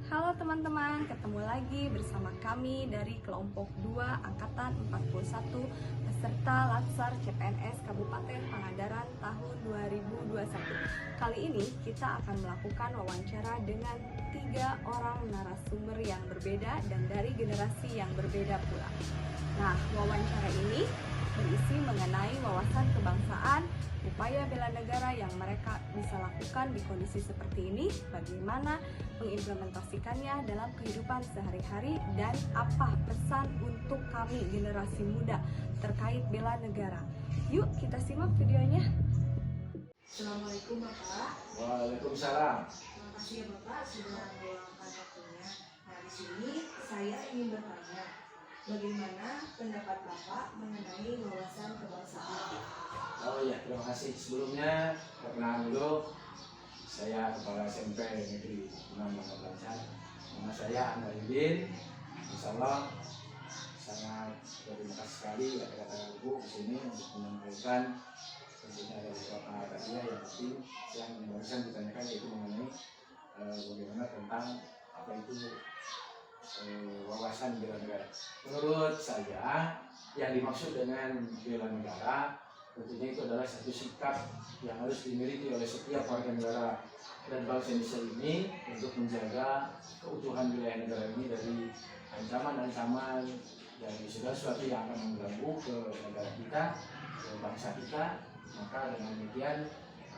Halo teman-teman, ketemu lagi bersama kami dari kelompok 2 Angkatan 41 peserta Latsar CPNS Kabupaten Pangandaran tahun 2021. Kali ini kita akan melakukan wawancara dengan 3 orang narasumber yang berbeda dan dari generasi yang berbeda pula. Nah, wawancara ini berisi mengenai wawasan kebangsaan, upaya bela negara yang mereka bisa lakukan di kondisi seperti ini, bagaimana mengimplementasikannya dalam kehidupan sehari-hari, dan apa pesan untuk kami generasi muda terkait bela negara. Yuk kita simak videonya. Assalamualaikum Bapak. Waalaikumsalam. Terima kasih ya Bapak sudah meluangkan waktunya. Nah, di sini saya ingin bertanya, bagaimana pendapat Bapak mengenai wawasan kebangsaan? Oh iya, terima kasih. Sebelumnya perkenalan dulu, saya Kepala SMP Negeri 6 Bangsa. Nama saya Anwarudin. Insya Allah sangat berterima kasih sekali kata-kata Ibu di sini untuk menyampaikan tentunya ada beberapa kajian yang penting yang barusan ditanyakan, yaitu mengenai bagaimana tentang apa itu wawasan bela negara. Menurut saya yang dimaksud dengan bela negara tentunya itu adalah satu sikap yang harus dimiliki oleh setiap warga negara dan bangsa Indonesia ini untuk menjaga keutuhan wilayah negara ini dari ancaman-ancaman dari segala sesuatu yang akan mengganggu ke negara kita, ke bangsa kita. Maka dengan demikian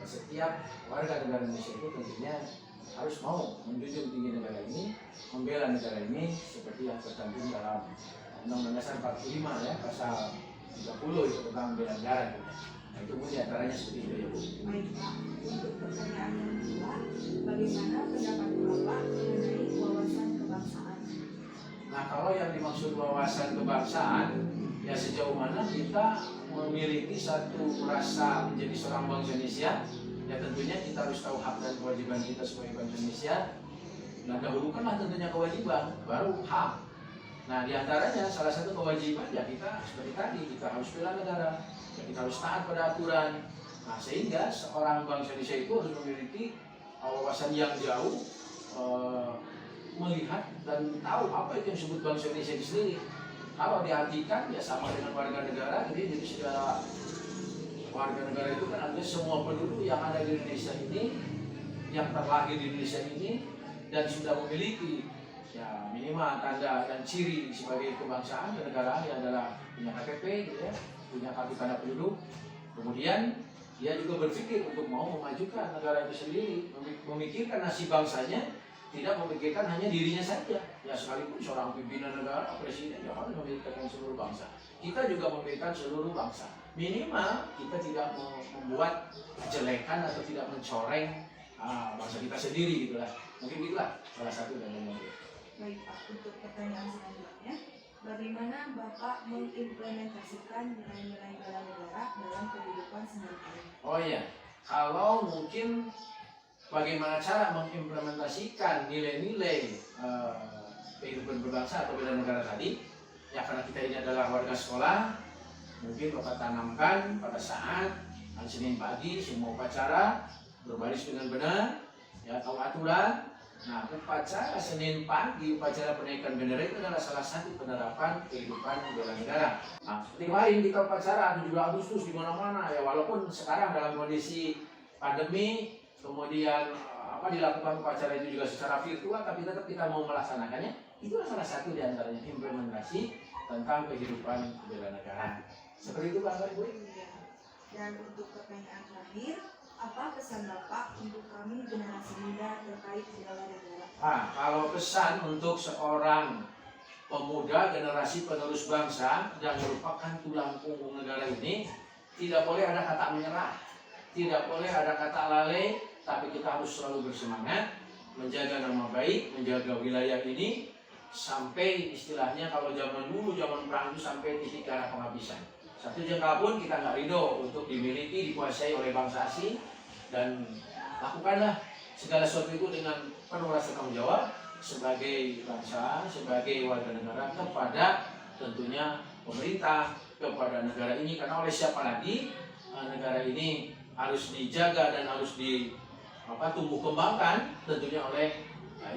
setiap warga negara Indonesia itu tentunya harus mau menjunjung tinggi negara ini, membela negara ini seperti yang tercantum dalam Undang-Undang Dasar 45 ya, pasal 30 itu tentang bela negara. Nah, itu diantaranya seperti itu ya Bu. Baik Pak, untuk pertanyaan yang kedua, bagaimana pendapat Bapak mengenai wawasan kebangsaan? Nah, kalau yang dimaksud wawasan kebangsaan, ya sejauh mana kita memiliki satu rasa menjadi seorang bangsa Indonesia, ya tentunya kita harus tahu hak dan kewajiban kita sebagai bangsa Indonesia. Nah, dahulukanlah tentunya kewajiban, baru hak. Nah, diantaranya salah satu kewajiban ya kita seperti tadi, kita harus bela negara, ya kita harus taat pada aturan. Nah, sehingga seorang bangsa Indonesia itu harus memiliki wawasan yang jauh, melihat dan tahu apa itu yang disebut bangsa Indonesia itu sendiri. Kalau diartikan ya sama dengan warga negara, jadi segala warga negara itu kan artinya semua penduduk yang ada di Indonesia ini, yang terlahir di Indonesia ini dan sudah memiliki ya minimal tanda dan ciri sebagai kebangsaan dan negara, yang adalah punya KTP gitu ya, punya kartu tanda penduduk. Kemudian dia juga berpikir untuk mau memajukan negara itu sendiri, memikirkan nasib bangsanya, tidak memikirkan hanya dirinya saja. Ya sekalipun seorang pimpinan negara, presiden, ya harus memikirkan seluruh bangsa. Kita juga memikirkan seluruh bangsa. Minimal kita tidak membuat kejelekan atau tidak mencoreng bangsa kita sendiri gitulah. Mungkin itulah salah satu dari yang Baik Pak, untuk pertanyaan selanjutnya, bagaimana Bapak mengimplementasikan nilai-nilai bela negara dalam kehidupan sehari-hari? Oh iya, kalau mungkin bagaimana cara mengimplementasikan nilai-nilai kehidupan berbangsa atau bela negara tadi, ya karena kita ini adalah warga sekolah, mungkin Bapak tanamkan pada saat hari Senin pagi semua upacara berbaris dengan benar, ya tahu aturan. Nah, upacara Senin pagi, upacara penaikan bendera itu adalah salah satu penerapan kehidupan bela negara. Nah, seperti kemarin kita upacara 17 Agustus di mana-mana ya, walaupun sekarang dalam kondisi pandemi, kemudian dilakukan upacara itu juga secara virtual, tapi tetap kita mau melaksanakannya. Itu salah satu di antaranya implementasi tentang kehidupan bela negara. Seperti itu Bang Ibu. Dan untuk pertanyaan terakhir, apa pesan Bapak untuk kami generasi muda terkait bela negara? Kalau pesan untuk seorang pemuda generasi penerus bangsa yang merupakan tulang punggung negara ini, tidak boleh ada kata menyerah, tidak boleh ada kata lalai, tapi kita harus selalu bersemangat menjaga nama baik, menjaga wilayah ini sampai istilahnya kalau zaman dulu, zaman perang itu sampai titik darah penghabisan. Satu jengkal pun kita nggak ridho untuk dimiliki, dikuasai oleh bangsa asing, dan lakukanlah segala sesuatu itu dengan penuh rasa tanggung jawab sebagai bangsa, sebagai warga negara kepada tentunya pemerintah, kepada negara ini, karena oleh siapa lagi negara ini harus dijaga dan harus tumbuh kembangkan tentunya oleh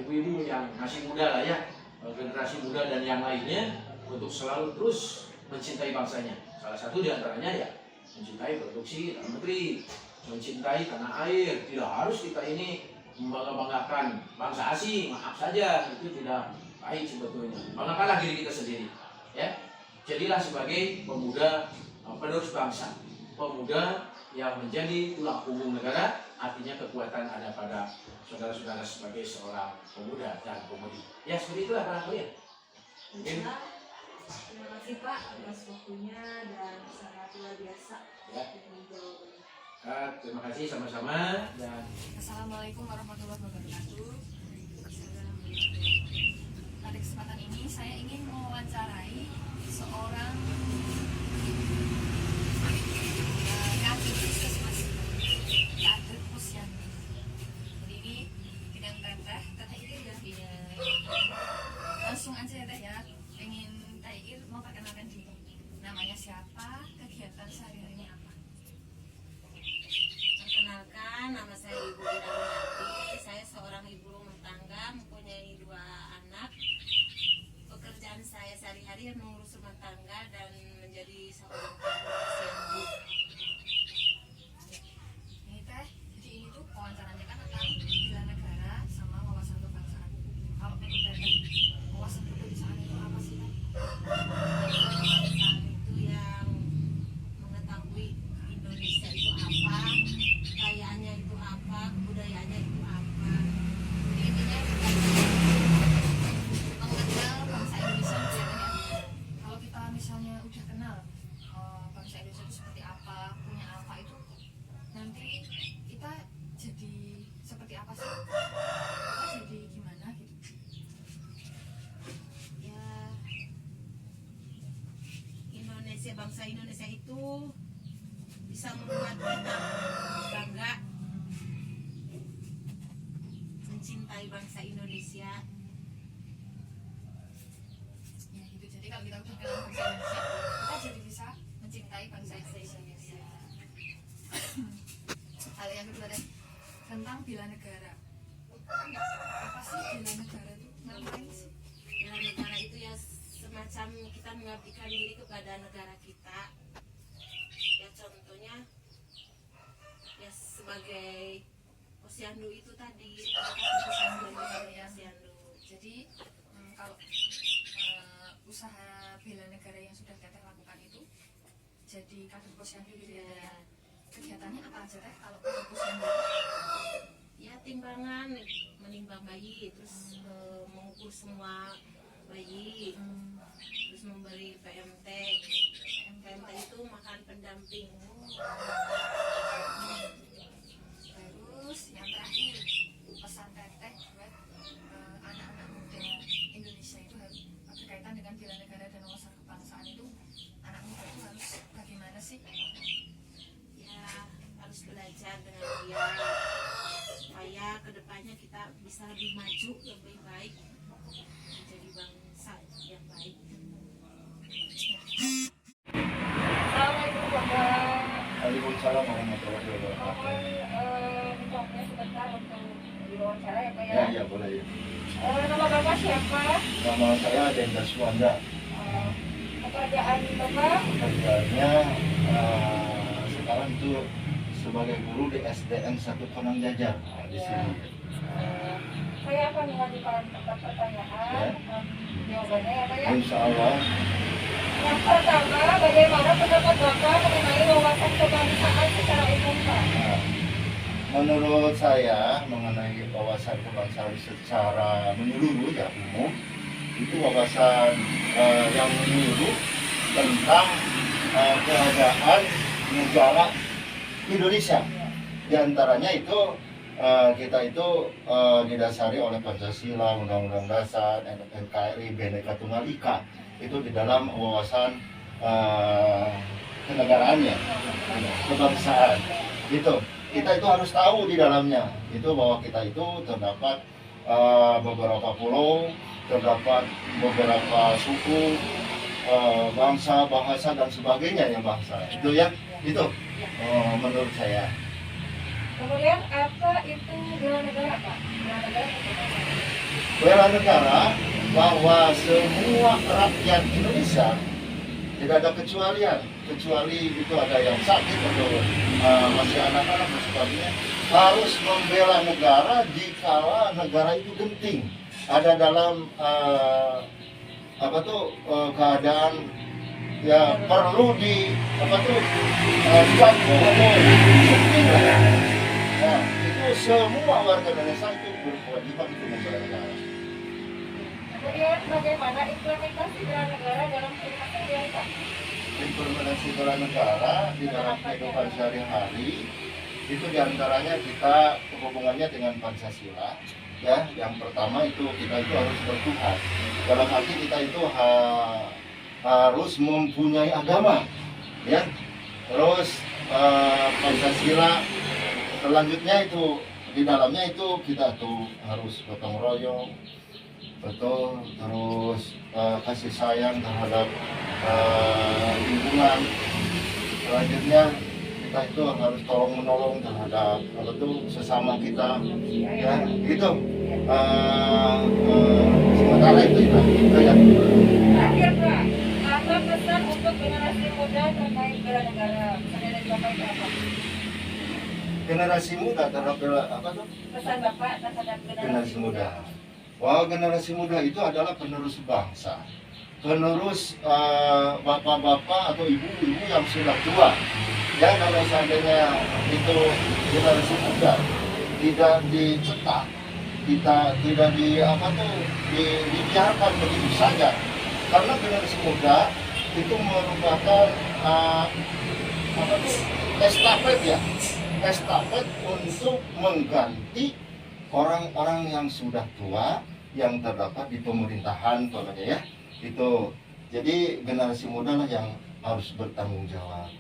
ibu-ibu yang masih muda lah ya, generasi muda dan yang lainnya, untuk selalu terus mencintai bangsanya. Salah satu diantaranya ya mencintai produksi dalam negeri, mencintai tanah air. Tidak harus kita ini membangga-banggakan bangsa asing, maaf saja, itu tidak baik sebetulnya. Banggakanlah diri kita sendiri, ya. Jadilah sebagai pemuda penerus bangsa, pemuda yang menjadi tulang punggung negara. Artinya kekuatan ada pada saudara-saudara sebagai seorang pemuda dan pemudi. Ya seperti itulah barangkali ya. Mungkin. Terima kasih Pak atas waktunya dan sangat luar biasa Ya. jawabannya. Terima kasih sama-sama dan Assalamualaikum warahmatullahi wabarakatuh. Pada kesempatan ini saya ingin mewawancarai seorang kader puskesmas, kader Posyandu. Jadi ini dengan teteh Ikir ya. Langsung aja ya teh ya. Pengen teh Ikir mau perkenalkan diri. Namanya siapa? Kegiatan sehari-harinya apa? Perkenalkan, nama saya Ibu Widawati. Saya seorang ibu rumah tangga, mempunyai 2 anak. Pekerjaan saya sehari-hari mengurus rumah tangga dan menjadi seorang posyandu. Ini teh, jadi ini tuh wawancaranya kan tentang bela negara sama wawasan kebangsaan. Kalau menurut teh, wawasan kebangsaan itu apa sih teh? Kebangsaan itu yang mengetahui Indonesia itu apa, kekayaannya itu apa, kebudayaannya itu apa. Jadi intinya mengenal bangsa Indonesia itu ya kan ya. Kalau kita misalnya udah kenal bangsa Indonesia itu seperti apa, punya apa itu, nanti kita jadi seperti apa sih? Kita jadi gimana gitu? Ya, Indonesia, bangsa Indonesia itu bisa membuat kita bangga mencintai bangsa Indonesia. Ya gitu. Jadi kalau kita udah kenal bangsa Indonesia, kita jadi bisa mencintai bangsa Indonesia. Hal yang kedua deh, tentang bela negara. Apa sih bela negara itu? Ngapain sih? Bela negara itu ya semacam kita mengabdikan diri kepada negara kita. Ya contohnya ya sebagai posyandu itu tadi, posyandu. Jadi kalau usaha bela negara yang sudah Teteh lakukan itu jadi kader posyandu gitu ya. Ya, Kegiatannya apa aja teh kalau kader posyandu? ya timbangan, menimbang bayi, terus mengukur semua bayi, terus memberi PMT. PMT itu makan pendamping. Terus yang terakhir, pesan Teteh buat anak-anak muda Indonesia itu harus berkaitan dengan bela negara dan wawasan kebangsaan itu, anak muda itu harus bagaimana sih? Ya harus belajar dengan dia supaya kedepannya kita bisa lebih maju, lebih baik, menjadi bangsa yang baik. Assalamualaikum Bapak. Waalaikumsalam warahmatullahi wabarakatuh. Waktunya sebentar untuk diwawancara ya Pak ya. Ya boleh ya. Nama Bapak siapa? Nama saya Denda Suwanda. Pekerjaan Bapak? Pekerjaannya sekarang itu sebagai guru di SDN 1 Konang Jajar di sini. Saya akan mengajukan 4 pertanyaan. Ya. Jawabannya ya Pak ya. Insya Allah. Yang pertama, bagaimana pendapat Bapak mengenai wawasan kebangsaan secara umum Pak? Nah, menurut saya mengenai wawasan kebangsaan secara menyeluruh ya umum itu wawasan yang menyeluruh tentang keadaan negara Indonesia. Di antaranya itu kita itu didasari oleh Pancasila, Undang-Undang Dasar, NKRI, Bhinneka Tunggal Ika. Itu di dalam wawasan kenegaraannya, kebangsaan. Itu kita itu harus tahu di dalamnya itu bahwa kita itu terdapat beberapa pulau, terdapat beberapa suku, bangsa, bahasa dan sebagainya yang bangsa. Itu ya, itu menurut saya. Kemudian apa itu bela negara Pak? Bela negara itu apa? bela negara bahwa semua rakyat Indonesia tidak ada kecualian, kecuali itu ada yang sakit atau masih anak-anak dan sebagainya, harus membela negara jika negara itu genting, ada dalam keadaan ya perlu dibantu atau penting lah. Ya, itu semua warga Indonesia itu berkewajiban untuk membela negara. Kemudian bagaimana implementasi bela negara dalam kehidupan Pak? Implementasi bela negara di dalam kehidupan sehari-hari itu diantaranya kita hubungannya dengan Pancasila. Ya, yang pertama itu kita itu harus bertuhan. Dalam arti kita itu harus mempunyai agama, ya. Terus Pancasila selanjutnya itu di dalamnya itu kita tuh harus gotong royong, betul, terus kasih sayang terhadap lingkungan. Selanjutnya kita itu harus tolong menolong terhadap sesama kita, ya gitu. Sementara itu ya. Terakhir Pak, apa pesan untuk generasi muda terkait bela negara? Pesannya dari Bapak itu apa? Generasi muda terhadap Pesan Bapak terhadap generasi muda. Wah, generasi muda itu adalah penerus bangsa, penerus bapak-bapak atau ibu-ibu yang sudah tua. Ya, kalau seandainya itu generasi muda tidak dicetak, tidak dibiarkan begitu saja, karena generasi muda itu merupakan estafet untuk mengganti orang-orang yang sudah tua yang terdapat di pemerintahan, ya itu. Jadi generasi muda lah yang harus bertanggung jawab.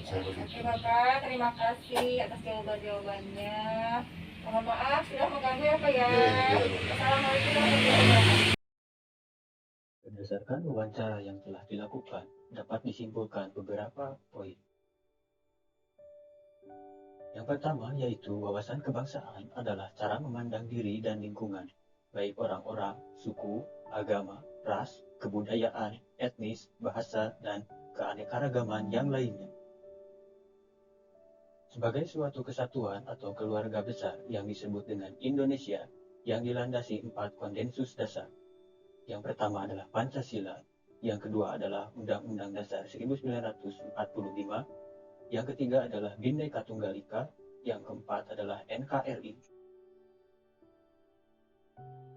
Saya begitu. Bapak, terima kasih atas jawabannya. Mohon maaf sudah mengganggu ya Pak ya. Assalamualaikum warahmatullahi wabarakatuh. Berdasarkan wawancara yang telah dilakukan, dapat disimpulkan beberapa poin. Yang pertama yaitu wawasan kebangsaan adalah cara memandang diri dan lingkungan, baik orang-orang, suku, agama, ras, kebudayaan, etnis, bahasa, dan keanekaragaman yang lainnya. Sebagai suatu kesatuan atau keluarga besar yang disebut dengan Indonesia yang dilandasi 4 konsensus dasar. Yang pertama adalah Pancasila, yang kedua adalah Undang-Undang Dasar 1945, yang ketiga adalah Bhinneka Tunggal Ika, yang keempat adalah NKRI.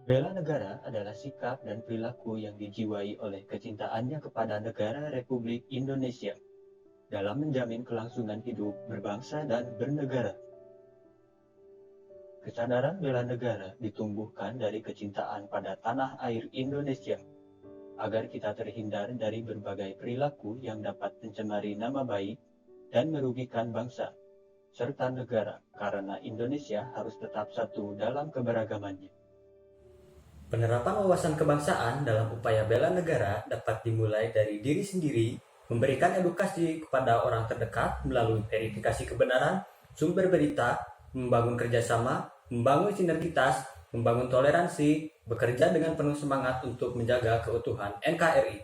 Bela negara adalah sikap dan perilaku yang dijiwai oleh kecintaannya kepada negara Republik Indonesia dalam menjamin kelangsungan hidup berbangsa dan bernegara. Kesadaran bela negara ditumbuhkan dari kecintaan pada tanah air Indonesia, agar kita terhindar dari berbagai perilaku yang dapat mencemari nama baik dan merugikan bangsa, serta negara, karena Indonesia harus tetap satu dalam keberagamannya. Penerapan wawasan kebangsaan dalam upaya bela negara dapat dimulai dari diri sendiri, memberikan edukasi kepada orang terdekat melalui verifikasi kebenaran, sumber berita, membangun kerjasama, membangun sinergitas, membangun toleransi, bekerja dengan penuh semangat untuk menjaga keutuhan NKRI.